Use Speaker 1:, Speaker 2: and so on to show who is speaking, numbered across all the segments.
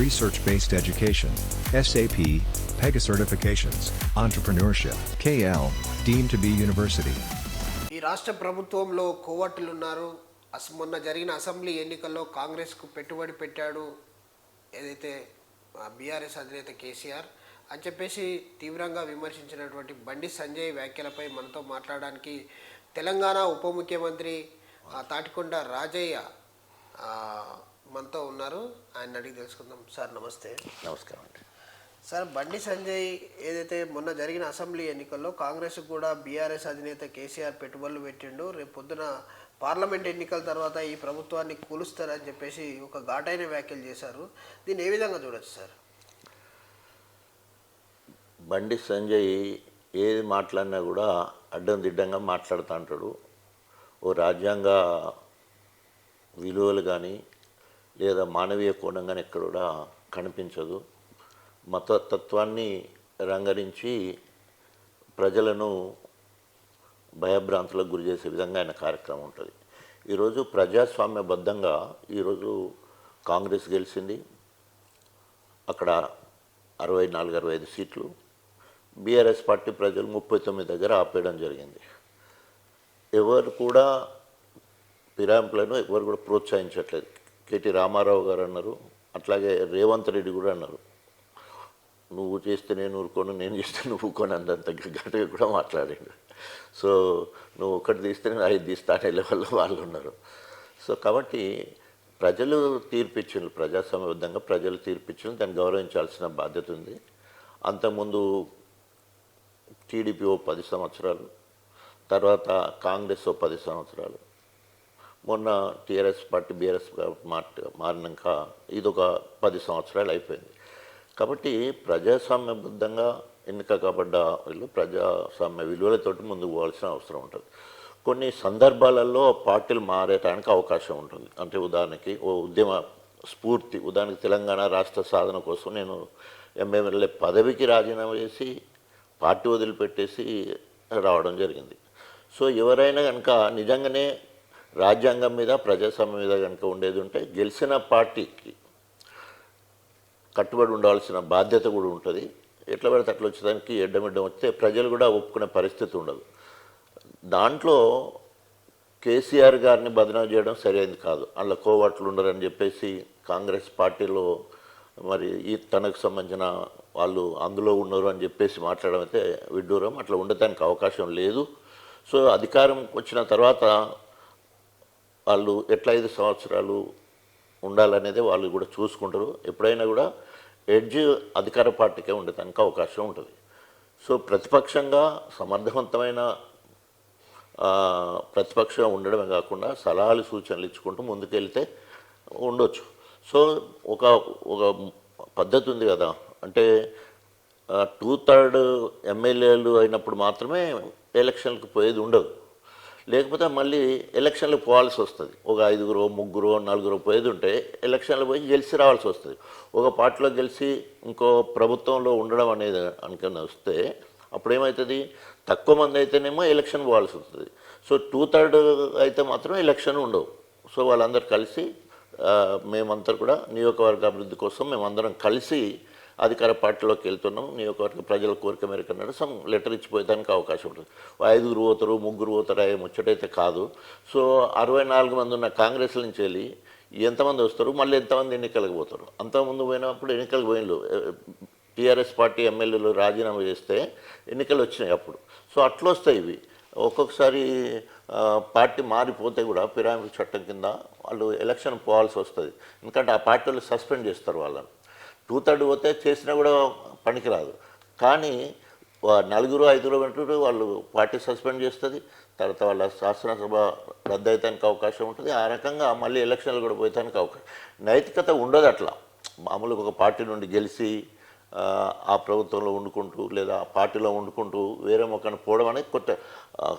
Speaker 1: research-based education, SAP, PEGA certifications, entrepreneurship, KL, deemed to be university.
Speaker 2: ఈ రాష్ట్ర ప్రభుత్వంలో కోవట్లు ఉన్నారు. మొన్న జరిగిన అసెంబ్లీ ఎన్నికల్లో కాంగ్రెస్కు పెట్టుబడి పెట్టాడు ఏదైతే బీఆర్ఎస్ అధినేత కేసీఆర్ అని చెప్పేసి తీవ్రంగా విమర్శించినటువంటి బండి సంజయ్ వ్యాఖ్యలపై మనతో మాట్లాడడానికి తెలంగాణ ఉప ముఖ్యమంత్రి తాటికొండ రాజయ్య మనతో ఉన్నారు. ఆయన అడిగి తెలుసుకుందాం. సార్ నమస్తే.
Speaker 3: నమస్కారం అండి.
Speaker 2: సార్, బండి సంజయ్ ఏదైతే మొన్న జరిగిన అసెంబ్లీ ఎన్నికల్లో కాంగ్రెస్కు కూడా బీఆర్ఎస్ అధినేత కేసీఆర్ పెట్టుబడులు పెట్టిండు, రేపు పొద్దున పార్లమెంట్ ఎన్నికల తర్వాత ఈ ప్రభుత్వాన్ని కూలుస్తారని చెప్పేసి ఒక ఘాటైన వ్యాఖ్యలు చేశారు. దీన్ని ఏ విధంగా చూడొచ్చు సార్?
Speaker 3: బండి సంజయ్ ఏది మాట్లాడినా కూడా అడ్డం దిడ్డంగా మాట్లాడుతూ అంటాడు. ఓ రాజ్యాంగ విలువలు కానీ లేదా మానవీయ కోణం కానీ ఎక్కడ కూడా కనిపించదు. మతతత్వాన్ని రంగరించి ప్రజలను భయభ్రాంతులకు గురి చేసే విధంగా ఆయన కార్యక్రమం ఉంటుంది. ఈరోజు ప్రజాస్వామ్యబద్ధంగా ఈరోజు కాంగ్రెస్ గెలిచింది. అక్కడ 64-65 సీట్లు. బీఆర్ఎస్ పార్టీ ప్రజలు 39 దగ్గర ఆపేయడం జరిగింది. ఎవరు కూడా ఫిరాయింపులను ఎవరు కూడా ప్రోత్సహించట్లేదు. కేటీ రామారావు గారు అన్నారు, అట్లాగే రేవంత్ రెడ్డి కూడా అన్నారు, నువ్వు చేస్తే నేను ఊరుకోను, నేను చేస్తే నువ్వు ఊరుకోను అంత గట్టిగా కూడా మాట్లాడాడు. సో నువ్వు ఒకటి తీస్తే నేను 5 తీస్తా అనే లెవెల్లో వాళ్ళు ఉన్నారు. సో కాబట్టి ప్రజలు తీర్పిచ్చిండ్రు, ప్రజాస్వామ్యబద్ధంగా ప్రజలు తీర్పిచ్చిండ్రు, దాన్ని గౌరవించాల్సిన బాధ్యత ఉంది. అంతకుముందు టీడీపీ 10 సంవత్సరాలు, తర్వాత కాంగ్రెస్ 10 సంవత్సరాలు, మొన్న టీఆర్ఎస్ పార్టీ బీఆర్ఎస్ మారినాక ఇదొక 10 సంవత్సరాలు అయిపోయింది. కాబట్టి ప్రజాస్వామ్యబద్ధంగా ఎన్నిక కాబడ్డ వీళ్ళు ప్రజాస్వామ్య విలువలతోటి ముందుకు పోవాల్సిన అవసరం ఉంటుంది. కొన్ని సందర్భాలలో పార్టీలు మారేటానికి అవకాశం ఉంటుంది. అంటే ఉదాహరణకి ఓ ఉద్యమ స్ఫూర్తి, ఉదాహరణకి తెలంగాణ రాష్ట్ర సాధన కోసం నేను ఎమ్మెల్యే పదవికి రాజీనామా చేసి పార్టీ వదిలిపెట్టేసి రావడం జరిగింది. సో ఎవరైనా కనుక నిజంగానే రాజ్యాంగం మీద ప్రజాస్వామ్యం మీద కనుక ఉండేది ఉంటే గెలిచిన పార్టీకి కట్టుబడి ఉండాల్సిన బాధ్యత కూడా ఉంటుంది. ఎట్లా పడితే అట్లా వచ్చేదానికి ఎడ్డమిడ్డం వస్తే ప్రజలు కూడా ఒప్పుకునే పరిస్థితి ఉండదు. దాంట్లో కేసీఆర్ గారిని బదనాం చేయడం సరైనది కాదు. అందులో కోవట్లు ఉండరని చెప్పేసి కాంగ్రెస్ పార్టీలో మరి ఈ తనకు సంబంధించిన వాళ్ళు అందులో ఉన్నారు అని చెప్పేసి మాట్లాడడం అయితే విడ్డూరం. అట్లా ఉండటానికి అవకాశం లేదు. సో అధికారం వచ్చిన తర్వాత వాళ్ళు ఎట్లా 5 సంవత్సరాలు ఉండాలనేది వాళ్ళు కూడా చూసుకుంటారు. ఎప్పుడైనా కూడా ఎడ్జ్ అధికార పార్టీకే ఉండటానికి అవకాశం ఉంటుంది. సో ప్రతిపక్షంగా సమర్థవంతమైన ప్రతిపక్షంగా ఉండడమే కాకుండా సలహాలు సూచనలు ఇచ్చుకుంటూ ముందుకెళ్తే ఉండొచ్చు. సో ఒక పద్ధతి ఉంది కదా, అంటే 2/3 ఎమ్మెల్యేలు అయినప్పుడు మాత్రమే ఎలక్షన్లకు పోయేది ఉండదు. లేకపోతే మళ్ళీ ఎలక్షన్లకు పోవాల్సి వస్తుంది. ఒక 5గురో 3గురో 4గురో పోయేది ఉంటే ఎలక్షన్లు పోయి గెలిచి రావాల్సి వస్తుంది. ఒక పార్టీలో గెలిచి ఇంకో ప్రభుత్వంలో ఉండడం అనేది అనుకుని వస్తే అప్పుడు ఏమవుతుంది, తక్కువ మంది అయితేనేమో ఎలక్షన్ పోవాల్సి వస్తుంది. సో 2/3 అయితే మాత్రం ఎలక్షన్ ఉండవు. సో వాళ్ళందరూ కలిసి మేమంతా కూడా నియోజకవర్గ అభివృద్ధి కోసం మేమందరం కలిసి అధికార పార్టీలోకి వెళ్తున్నాం, నియోజకవర్గ ప్రజల కోరిక మేరకు అన్నాడు. సమ్ లెటర్ ఇచ్చిపోయేదానికి అవకాశం ఉంటుంది. 5గురు పోతారు 3గురు పోతారు అయ్యే ముచ్చటైతే కాదు. సో 64 మంది ఉన్న కాంగ్రెస్ నుంచి వెళ్ళి ఎంతమంది వస్తారు, మళ్ళీ ఎంతమంది ఎన్నికలకు పోతారు. అంతకుముందు పోయినప్పుడు ఎన్నికలకు పోయినలు టీఆర్ఎస్ పార్టీ ఎమ్మెల్యేలు రాజీనామా చేస్తే ఎన్నికలు వచ్చినాయి అప్పుడు. సో అట్లా వస్తాయి ఇవి. ఒక్కొక్కసారి పార్టీ మారిపోతే కూడా ఫిరాయింపు చట్టం కింద వాళ్ళు ఎలక్షన్ పోవాల్సి వస్తుంది. ఎందుకంటే ఆ పార్టీలు సస్పెండ్ చేస్తారు వాళ్ళని. 2/3 పోతే చేసినా కూడా పనికిరాదు. కానీ 4-5 వెంటనే వాళ్ళు పార్టీ సస్పెండ్ చేస్తుంది. తర్వాత వాళ్ళ శాసనసభ రద్దు అయ్యేదానికి అవకాశం ఉంటుంది. ఆ రకంగా మళ్ళీ ఎలక్షన్లు కూడా పోయేదానికి అవకాశం. నైతికత ఉండదు అట్లా. మామూలుగా ఒక పార్టీ నుండి గెలిచి ఆ ప్రభుత్వంలో వండుకుంటూ లేదా ఆ పార్టీలో వండుకుంటూ వేరే మొక్కను పోవడం అనేది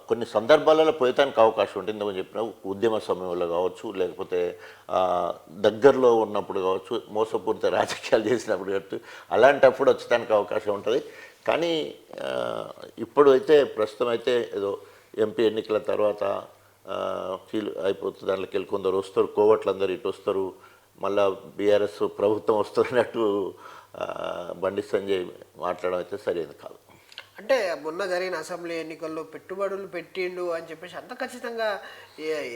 Speaker 3: కొన్ని సందర్భాలలో పోయేదానికి అవకాశం ఉంటుంది. ఇంతకుముందు చెప్పిన ఉద్యమ సమయంలో కావచ్చు, లేకపోతే దగ్గరలో ఉన్నప్పుడు కావచ్చు, మోసపూరిత రాజకీయాలు చేసినప్పుడు కావచ్చు, అలాంటప్పుడు వచ్చేదానికి అవకాశం ఉంటుంది. కానీ ఇప్పుడు అయితే ప్రస్తుతం అయితే ఏదో ఎంపీ ఎన్నికల తర్వాత ఫీల్ అయిపోతుంది. దాంట్లోకి వెళ్ళి కొందరు వస్తారు, కోవట్లందరూ ఇటు వస్తారు, మళ్ళా బీఆర్ఎస్ ప్రభుత్వం వస్తున్నట్టు బండి సంజయ్ మాట్లాడడం అయితే సరైనది కాదు.
Speaker 2: అంటే మొన్న జరిగిన అసెంబ్లీ ఎన్నికల్లో పెట్టుబడులు పెట్టిండు అని చెప్పేసి అంత ఖచ్చితంగా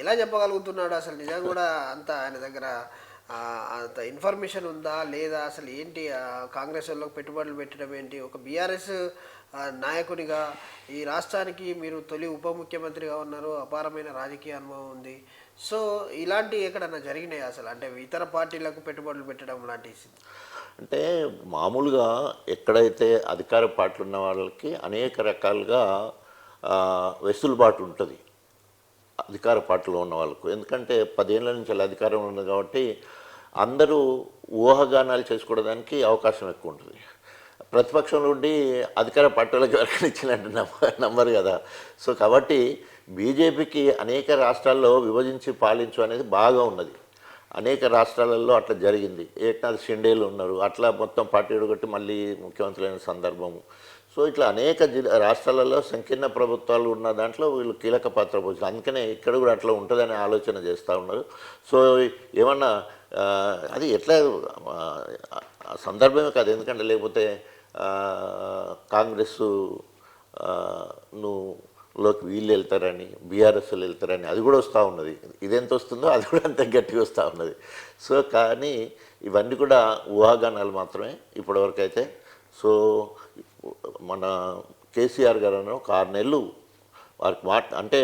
Speaker 2: ఎలా చెప్పగలుగుతున్నాడు? అసలు నిజంగా కూడా అంత ఆయన దగ్గర అంత ఇన్ఫర్మేషన్ ఉందా లేదా? అసలు ఏంటి కాంగ్రెస్ వాళ్ళకి పెట్టుబడులు పెట్టడం ఏంటి? ఒక బీఆర్ఎస్ నాయకునిగా ఈ రాష్ట్రానికి మీరు తొలి ఉప ముఖ్యమంత్రిగా ఉన్నారు, అపారమైన రాజకీయ అనుభవం ఉంది. సో ఇలాంటివి ఎక్కడన్నా జరిగినాయి అసలు? అంటే ఇతర పార్టీలకు పెట్టుబడులు పెట్టడం లాంటివి?
Speaker 3: అంటే మామూలుగా ఎక్కడైతే అధికార పార్టీలు ఉన్న వాళ్ళకి అనేక రకాలుగా వెసులుబాటు ఉంటుంది అధికార పార్టీలో ఉన్న వాళ్ళకు. ఎందుకంటే 10 ఏళ్ళ నుంచి అలా అధికారం ఉంది కాబట్టి అందరూ ఊహాగానాలు చేసుకోవడానికి అవకాశం ఎక్కువ ఉంటుంది. ప్రతిపక్షం నుండి అధికార పార్టీలకు ఎవరికైనా ఇచ్చినట్టు నమ్మరు కదా. సో కాబట్టి బీజేపీకి అనేక రాష్ట్రాల్లో విభజించి పాలించు అనేది బాగా ఉన్నది. అనేక రాష్ట్రాలలో అట్లా జరిగింది. ఏక్నాథ్ షిండేలు ఉన్నారు, అట్లా మొత్తం పార్టీ కొట్టి మళ్ళీ ముఖ్యమంత్రి అయిన సందర్భము. సో ఇట్లా అనేక రాష్ట్రాలలో సంకీర్ణ ప్రభుత్వాలు ఉన్న దాంట్లో వీళ్ళు కీలక పాత్ర పోషించారు. అందుకనే ఇక్కడ కూడా అట్లా ఉంటుందనే ఆలోచన చేస్తూ ఉన్నారు. సో ఏమన్నా అది ఎట్లా సందర్భమే కాదు, ఎందుకంటే లేకపోతే కాంగ్రెస్ లోకి వీళ్ళు వెళ్తారని, బీఆర్ఎస్లు వెళ్తారని అది కూడా వస్తూ ఉన్నది. ఇదెంత వస్తుందో అది కూడా అంత గట్టిగా వస్తూ ఉన్నది. సో కానీ ఇవన్నీ కూడా ఊహాగానాలు మాత్రమే ఇప్పటివరకు అయితే. సో మన కేసీఆర్ గారు ఒక 6 నెలలు వారికి అంటే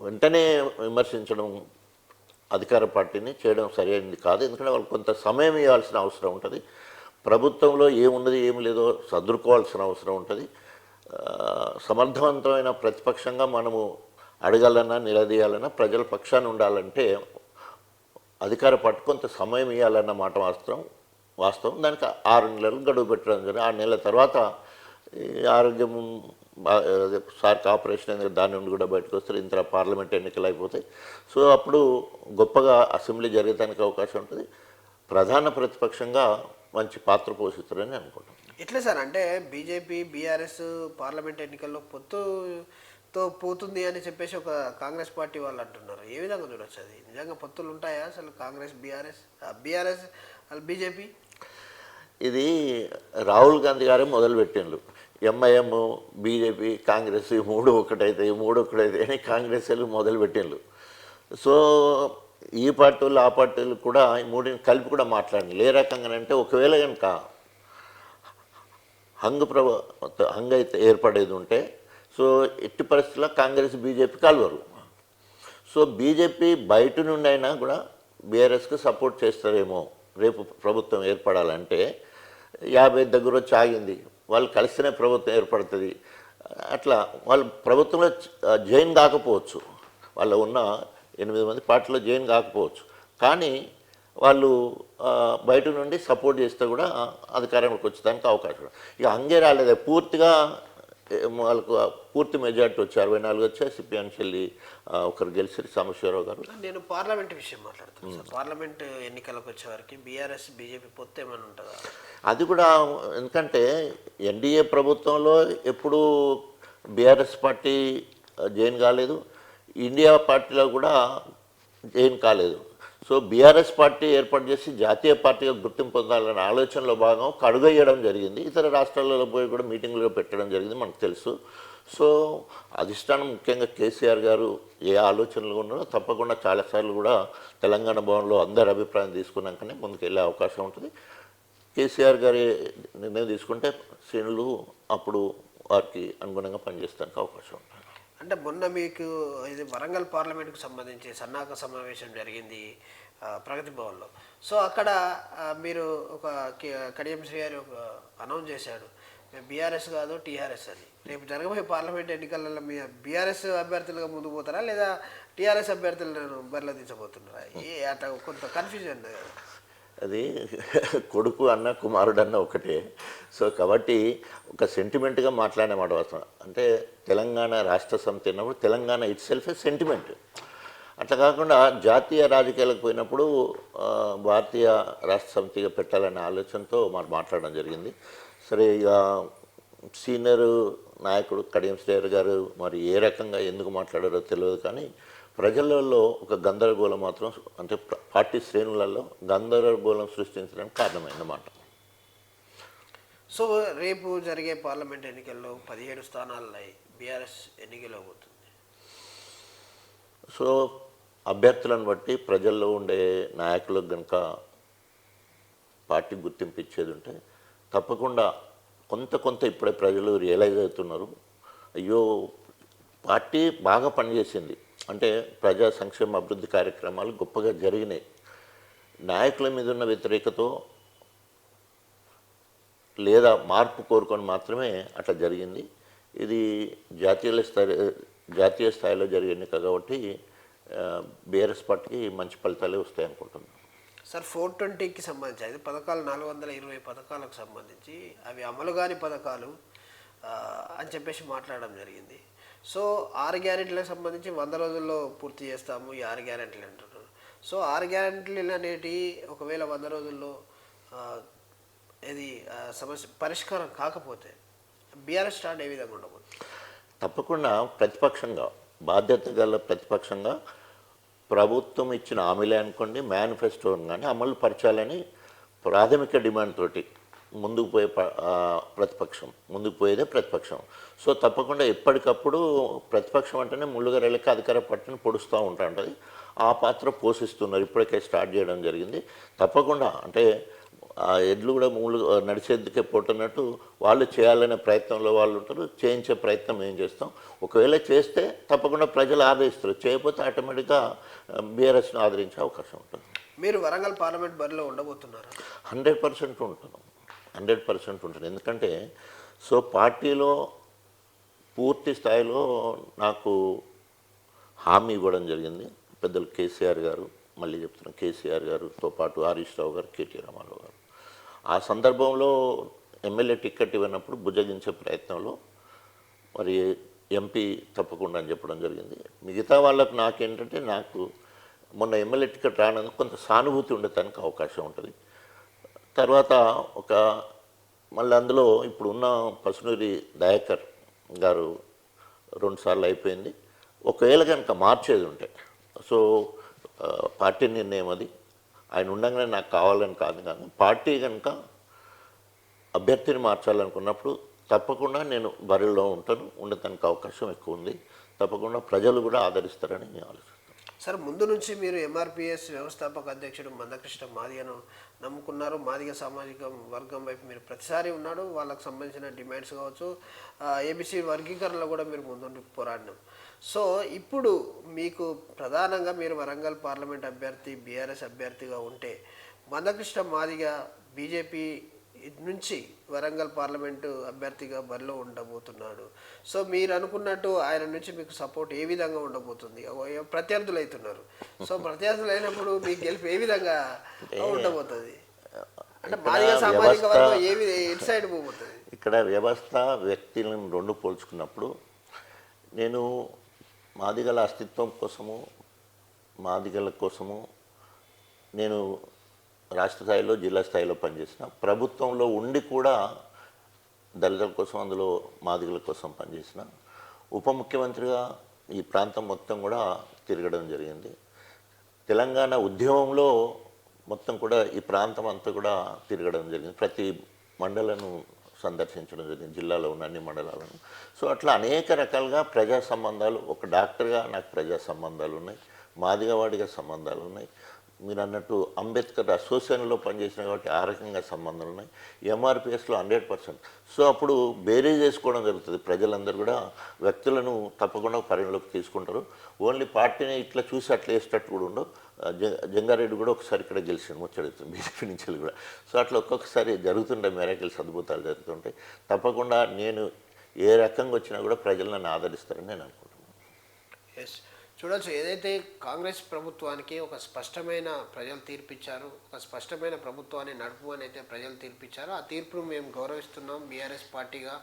Speaker 3: వెంటనే విమర్శించడం అధికార పార్టీని చేయడం సరైనది కాదు. ఎందుకంటే వాళ్ళకి కొంత సమయం ఇవ్వాల్సిన అవసరం ఉంటుంది. ప్రభుత్వంలో ఏమున్నది ఏమి లేదో సర్దుకోవాల్సిన అవసరం ఉంటుంది. సమర్థవంతమైన ప్రతిపక్షంగా మనము అడగాలన్నా నిలదీయాలన్నా ప్రజల పక్షాన్ని ఉండాలంటే అధికార పార్టీ కొంత సమయం ఇవ్వాలన్న మాట వాస్తవం. దానికి 6 నెలలు గడువు పెట్టడం జరిగింది. 6 నెలల తర్వాత ఆరోగ్యం సార్కి ఆపరేషన్ అయింది, దాని నుండి కూడా బయటకు వస్తారు. ఇంత పార్లమెంట్ ఎన్నికలు అయిపోతాయి. సో అప్పుడు గొప్పగా అసెంబ్లీ జరగడానికి అవకాశం ఉంటుంది. ప్రధాన ప్రతిపక్షంగా మంచి పాత్ర పోషిస్తారని అనుకుంటున్నాను.
Speaker 2: ఎట్లా సార్? అంటే బీజేపీ బీఆర్ఎస్ పార్లమెంట్ ఎన్నికల్లో పొత్తుతో పోతుంది అని చెప్పేసి ఒక కాంగ్రెస్ పార్టీ వాళ్ళు అంటున్నారు. ఏ విధంగా చూడొచ్చు? అది నిజంగా పొత్తులు ఉంటాయా అసలు? కాంగ్రెస్ బీఆర్ఎస్ బీజేపీ
Speaker 3: ఇది రాహుల్ గాంధీ గారే మొదలుపెట్టిండ్రు. ఎంఐఎం బీజేపీ కాంగ్రెస్ ఈ మూడు ఒకటైతే అని కాంగ్రెస్ వాళ్ళు మొదలుపెట్టిండ్రు. సో ఈ పార్టీలు ఆ పార్టీలు కూడా ఈ మూడిని కలిపి కూడా మాట్లాడింది. ఏ రకంగానంటే ఒకవేళ కనుక హంగ్ అయితే ఏర్పడేది ఉంటే సో ఎట్టి పరిస్థితుల్లో కాంగ్రెస్ బీజేపీ కలవరు. సో బీజేపీ బయట నుండి అయినా కూడా బీఆర్ఎస్కి సపోర్ట్ చేస్తారేమో. రేపు ప్రభుత్వం ఏర్పడాలంటే 50 దగ్గర వచ్చి ఆగింది, వాళ్ళు కలిస్తేనే ప్రభుత్వం ఏర్పడుతుంది. అట్లా వాళ్ళు ప్రభుత్వంలో జాయిన్ కాకపోవచ్చు, వాళ్ళ ఉన్న 8 మంది పార్టీలో జాయిన్ కాకపోవచ్చు, కానీ వాళ్ళు బయట నుండి సపోర్ట్ చేస్తే కూడా అధికారంలోకి వచ్చేదానికి అవకాశం. ఇక హంగే రాలేదే, పూర్తిగా వాళ్ళకు పూర్తి మెజార్టీ వచ్చి 64 వచ్చాయి. సిపిఎంచెల్లి ఒకరు గెలిచి సాంబశివరావు గారు.
Speaker 2: నేను పార్లమెంట్ విషయం మాట్లాడుతాను సార్. పార్లమెంట్ ఎన్నికలకు వచ్చేవారికి బీఆర్ఎస్ బీజేపీ పొత్తు ఏమైనా ఉంటుందా?
Speaker 3: అది కూడా ఎందుకంటే ఎన్డీఏ ప్రభుత్వంలో ఎప్పుడు బీఆర్ఎస్ పార్టీ జాయిన్ కాలేదు, ఇండియా పార్టీలో కూడా జాయిన్ కాలేదు. సో బీఆర్ఎస్ పార్టీ ఏర్పాటు చేసి జాతీయ పార్టీగా గుర్తింపు పొందాలనే ఆలోచనలో భాగం కడుగయ్యడం జరిగింది. ఇతర రాష్ట్రాలలో పోయి కూడా మీటింగ్లో పెట్టడం జరిగింది, మనకు తెలుసు. సో అధిష్టానం ముఖ్యంగా కేసీఆర్ గారు ఏ ఆలోచనలు ఉన్నారో తప్పకుండా చాలాసార్లు కూడా తెలంగాణ భవన్లో అందరి అభిప్రాయం తీసుకున్నాకనే ముందుకు వెళ్ళే అవకాశం ఉంటుంది. కేసీఆర్ గారి నిర్ణయం తీసుకుంటే శ్రేణులు అప్పుడు వారికి అనుగుణంగా పనిచేయడానికి అవకాశం ఉంటుంది.
Speaker 2: అంటే మొన్న మీకు ఇది వరంగల్ పార్లమెంట్కు సంబంధించి సన్నాహక సమావేశం జరిగింది ప్రగతి భవన్లో. సో అక్కడ మీరు ఒక కడియం శ్రీ గారు ఒక అనౌన్స్ చేశాడు, మేము బీఆర్ఎస్ కాదు టీఆర్ఎస్ అని. రేపు జరగబోయే పార్లమెంట్ ఎన్నికలలో మీ బీఆర్ఎస్ అభ్యర్థులుగా ముందుకు పోతారా లేదా టీఆర్ఎస్ అభ్యర్థులను బరిలో దించబోతున్నారా? అట్లా కొంత కన్ఫ్యూజన్.
Speaker 3: అది కొడుకు అన్న కుమారుడు అన్న ఒకటే. సో కాబట్టి ఒక సెంటిమెంట్గా మాట్లాడే మాట వస్తాం. అంటే తెలంగాణ రాష్ట్ర సమితి అన్నప్పుడు Telangana it self A sentiment. అట్లా కాకుండా జాతీయ రాజకీయాలకు పోయినప్పుడు భారతీయ రాష్ట్ర సమితిగా పెట్టాలనే ఆలోచనతో మాట్లాడడం జరిగింది. సరే, ఇక సీనియర్ నాయకుడు కడియం శ్రీహరి గారు మరి ఏ రకంగా ఎందుకు మాట్లాడారో తెలియదు, కానీ ప్రజలలో ఒక గందరగోళం మాత్రం అంటే పార్టీ శ్రేణులలో గందరగోళం సృష్టించడానికి కారణమైందన్నమాట.
Speaker 2: సో రేపు జరిగే పార్లమెంట్ ఎన్నికల్లో 17 స్థానాలై బీఆర్ఎస్ ఎన్నికలో పోతుంది.
Speaker 3: సో అభ్యర్థులను బట్టి ప్రజల్లో ఉండే నాయకులకు కనుక పార్టీ గుర్తింపు ఇచ్చేది ఉంటే తప్పకుండా కొంత ఇప్పుడే ప్రజలు రియలైజ్ అవుతున్నారు. అయ్యో పార్టీ బాగా పనిచేసింది, అంటే ప్రజా సంక్షేమ అభివృద్ధి కార్యక్రమాలు గొప్పగా జరిగినాయి, నాయకుల మీద ఉన్న వ్యతిరేకతో లేదా మార్పు కోరుకొని మాత్రమే అట్లా జరిగింది. ఇది జాతీయ స్థాయిలో జరిగే ఎన్నిక కాబట్టి బీఆర్ఎస్ పార్టీకి మంచి ఫలితాలే వస్తాయి అనుకుంటున్నాను.
Speaker 2: సార్ 420కి సంబంధించి 5 పథకాలు 420 పథకాలకు సంబంధించి అవి అమలు కాని పథకాలు అని చెప్పేసి మాట్లాడడం జరిగింది. సో 6 గ్యారెంటీలకు సంబంధించి 100 రోజుల్లో పూర్తి చేస్తాము ఈ 6 గ్యారెంటీలు అంటున్నారు. సో 6 గ్యారెంటీలు అనేటి ఒకవేళ 100 రోజుల్లో ఇది సమస్య పరిష్కారం కాకపోతే బీఆర్ఎస్ స్టాండ్ ఏ విధంగా ఉండబోతుంది?
Speaker 3: తప్పకుండా ప్రతిపక్షంగా, బాధ్యత గల ప్రతిపక్షంగా ప్రభుత్వం ఇచ్చిన హామీలే అనుకోండి, మేనిఫెస్టోని కానీ అమలు పరచాలని ప్రాథమిక డిమాండ్ తోటి ముందుకు పోయేదే ప్రతిపక్షం. సో తప్పకుండా ఎప్పటికప్పుడు ప్రతిపక్షం అంటేనే ముళ్ళుగారెళ్ళకి అధికార పార్టీని పొడుస్తూ ఉంటుంది. ఆ పాత్ర పోషిస్తున్నారు, ఇప్పటికే స్టార్ట్ చేయడం జరిగింది. తప్పకుండా అంటే ఎడ్లు కూడా నడిచేందుకే పోతున్నట్టు వాళ్ళు చేయాలనే ప్రయత్నంలో వాళ్ళు ఉంటారు, చేయించే ప్రయత్నం ఏం చేస్తాం. ఒకవేళ చేస్తే తప్పకుండా ప్రజలు ఆదరిస్తారు, చేయకపోతే ఆటోమేటిక్గా బీఆర్ఎస్ని ఆదరించే అవకాశం ఉంటుంది.
Speaker 2: మీరు వరంగల్ పార్లమెంట్ బరిలో ఉండబోతున్నారా?
Speaker 3: 100% ఉంటున్నాం, 100% ఉంటుంది. ఎందుకంటే సో పార్టీలో పూర్తి స్థాయిలో నాకు హామీ ఇవ్వడం జరిగింది పెద్దలు కేసీఆర్ గారు, మళ్ళీ చెప్తున్నాను కేసీఆర్ గారితో పాటు హరీష్ రావు గారు, కేటీ రామారావు గారు. ఆ సందర్భంలో ఎమ్మెల్యే టికెట్ ఇవ్వనప్పుడు బుజ్జగించే ప్రయత్నంలో మరి ఎంపీ తప్పకుండా అని చెప్పడం జరిగింది. మిగతా వాళ్ళకు నాకేంటంటే నాకు మొన్న ఎమ్మెల్యే టికెట్ రానందుకు కొంత సానుభూతి ఉండటానికి అవకాశం ఉంటుంది. తర్వాత మళ్ళీ అందులో ఇప్పుడు ఉన్న పసునూరి దయాకర్ గారు 2 సార్లు అయిపోయింది. ఒకవేళ కనుక మార్చేది ఉంటే సో పార్టీ నిర్ణయం అది, ఆయన ఉండగానే నాకు కావాలని కాదు, కానీ పార్టీ కనుక అభ్యర్థిని మార్చాలనుకున్నప్పుడు తప్పకుండా నేను బరిలో ఉండటానికి అవకాశం ఎక్కువ ఉంది. తప్పకుండా ప్రజలు కూడా ఆదరిస్తారని నేను ఆలోచిస్తాను.
Speaker 2: సార్ ముందు నుంచి మీరు ఎంఆర్పిఎస్ వ్యవస్థాపక అధ్యక్షుడు మందకృష్ణ మాదిగను నమ్ముకున్నారు. మాదిగ సామాజిక వర్గం వైపు మీరు ప్రతిసారి ఉన్నాడు, వాళ్ళకు సంబంధించిన డిమాండ్స్ కావచ్చు, ఏబిసి వర్గీకరణలో కూడా మీరు ముందుండి పోరాడినాం. సో ఇప్పుడు మీకు ప్రధానంగా మీరు వరంగల్ పార్లమెంట్ అభ్యర్థి బీఆర్ఎస్ అభ్యర్థిగా ఉంటే మందకృష్ణ మాదిగ బీజేపీ నుంచి వరంగల్ పార్లమెంటు అభ్యర్థిగా బరిలో ఉండబోతున్నాడు. సో మీరు అనుకున్నట్టు ఆయన నుంచి మీకు సపోర్ట్ ఏ విధంగా ఉండబోతుంది? ప్రత్యర్థులు అవుతున్నారు, సో ప్రత్యర్థులు అయినప్పుడు మీకు గెలుపు ఏ విధంగా ఉండబోతుంది? అంటే మాదిగ సామాజిక వర్గం ఎటు సైడ్ పోబోతుంది?
Speaker 3: ఇక్కడ వ్యవస్థ వ్యక్తులను 2 పోల్చుకున్నప్పుడు నేను మాదిగల అస్తిత్వం కోసము, మాదిగల కోసము నేను రాష్ట్ర స్థాయిలో జిల్లా స్థాయిలో పనిచేసిన, ప్రభుత్వంలో ఉండి కూడా దళితుల కోసం అందులో మాదిగల కోసం పనిచేసిన, ఉప ముఖ్యమంత్రిగా ఈ ప్రాంతం మొత్తం కూడా తిరగడం జరిగింది. తెలంగాణ ఉద్యమంలో మొత్తం కూడా ఈ ప్రాంతం అంతా కూడా తిరగడం జరిగింది, ప్రతి మండలను సందర్శించడం జరిగింది, జిల్లాలో ఉన్న అన్ని మండలాలను. సో అట్లా అనేక రకాలుగా ప్రజా సంబంధాలు, ఒక డాక్టర్గా నాకు ప్రజా సంబంధాలు ఉన్నాయి, మాదిగవాడిగా సంబంధాలు ఉన్నాయి. మీరు అన్నట్టు అంబేద్కర్ అసోసియేషన్లో పనిచేసిన కాబట్టి ఆ రకంగా సంబంధాలు ఉన్నాయి. ఎంఆర్పిఎస్లో 100%. సో అప్పుడు బేరీ చేసుకోవడం జరుగుతుంది. ప్రజలందరూ కూడా వ్యక్తులను తప్పకుండా పరిగణలోకి తీసుకుంటారు. ఓన్లీ పార్టీని ఇట్లా చూసి అట్లా వేసేటట్టు కూడా ఉండవు. జంగారెడ్డి కూడా ఒకసారి ఇక్కడ గెలిచాడు ముచ్చడుతుంది బీజేపీ నుంచి కూడా. సో అట్లా ఒక్కొక్కసారి జరుగుతుండే మెరాకిల్స్, అద్భుతాలు జరుగుతుంటాయి. తప్పకుండా నేను ఏ రకంగా వచ్చినా కూడా ప్రజలు నన్ను ఆదరిస్తారని నేను అనుకుంటున్నాను.
Speaker 2: ఎస్, చూడవచ్చు ఏదైతే కాంగ్రెస్ ప్రభుత్వానికి ఒక స్పష్టమైన ప్రజలు తీర్పిచ్చారు, ఒక స్పష్టమైన ప్రభుత్వాన్ని నడుపుమని అయితే ప్రజలు తీర్పిచ్చారు. ఆ తీర్పును మేము గౌరవిస్తున్నాం. బీఆర్ఎస్ పార్టీగా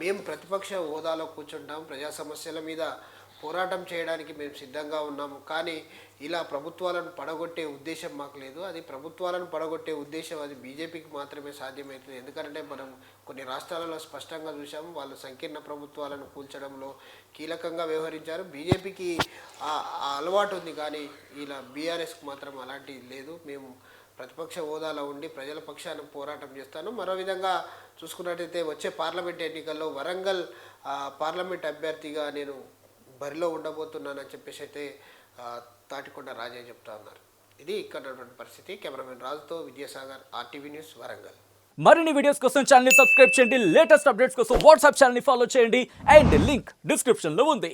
Speaker 2: మేము ప్రతిపక్ష హోదాలో కూర్చుంటాం, ప్రజా సమస్యల మీద పోరాటం చేయడానికి మేము సిద్ధంగా ఉన్నాము. కానీ ఇలా ప్రభుత్వాలను పడగొట్టే ఉద్దేశం మాకు లేదు. అది ప్రభుత్వాలను పడగొట్టే ఉద్దేశం అది బీజేపీకి మాత్రమే సాధ్యమవుతుంది. ఎందుకంటే మనం కొన్ని రాష్ట్రాలలో స్పష్టంగా చూసాము, వాళ్ళు సంకీర్ణ ప్రభుత్వాలను కూల్చడంలో కీలకంగా వ్యవహరించారు. బీజేపీకి ఆ అలవాటు ఉంది, కానీ ఇలా బీఆర్ఎస్కి మాత్రం అలాంటిది లేదు. మేము ప్రతిపక్ష హోదాలో ఉండి ప్రజల పక్షాన పోరాటం చేస్తాను. మరో విధంగా చూసుకున్నట్టయితే వచ్చే పార్లమెంట్ ఎన్నికల్లో వరంగల్ పార్లమెంట్ అభ్యర్థిగా నేను బరిలో ఉండబోతున్నానని చెప్పేసి అయితే తాటికొండ రాజయ్య చెప్తా ఉన్నారు. ఇది ఇక్కడ ఉన్నటువంటి పరిస్థితి. కెమెరామెన్ రాజుతో విద్యాసాగర్, RTV న్యూస్, వరంగల్.
Speaker 4: మరిన్ని వీడియోస్ కోసం ఛానల్ ని సబ్స్క్రైబ్ చేయండి. లేటెస్ట్ అప్డేట్స్ కోసం వాట్సాప్ ఛానల్ ని ఫాలో చేయండి. అండ్ లింక్ డిస్క్రిప్షన్ లో ఉంది.